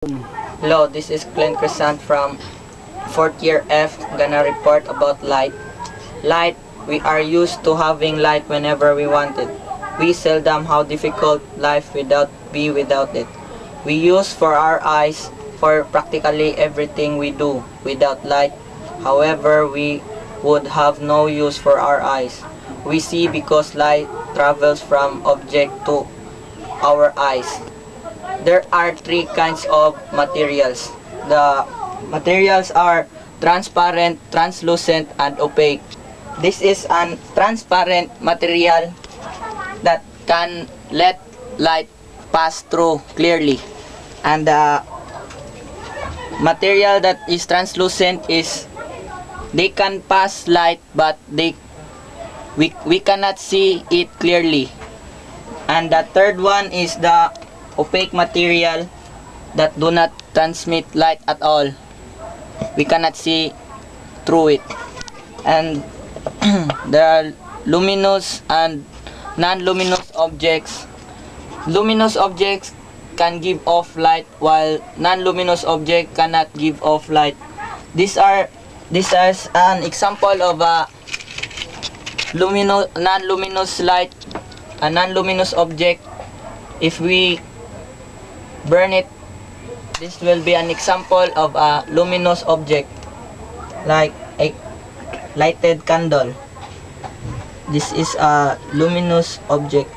Hello, this is Glenn Crescent from 4th year F. Gonna report about light. Light, we are used to having light whenever we want it. We seldom how difficult life without it. We use for our eyes for practically everything we do. Without light, however, we would have no use for our eyes. We see because light travels from object to our eyes. There are three kinds of materials. The materials are transparent, translucent, and opaque. This is a transparent material that can let light pass through clearly. And the material that is translucent is they can pass light but we cannot see it clearly. And the third one is the opaque material that do not transmit light at all. We cannot see through it. And there are luminous and non-luminous objects. Luminous objects can give off light while non-luminous object cannot give off light. This is an example of a non-luminous light, a non-luminous object. If we burn it, this will be an example of a luminous object, like a lighted candle. This is a luminous object.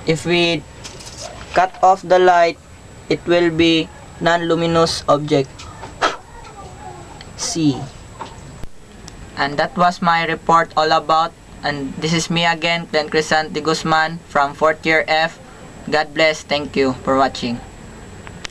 If we cut off the light, it will be non-luminous object. See. And that was my report all about. And this is me again, Glenn Crescent de Guzman from 4th year F. God bless. Thank you for watching.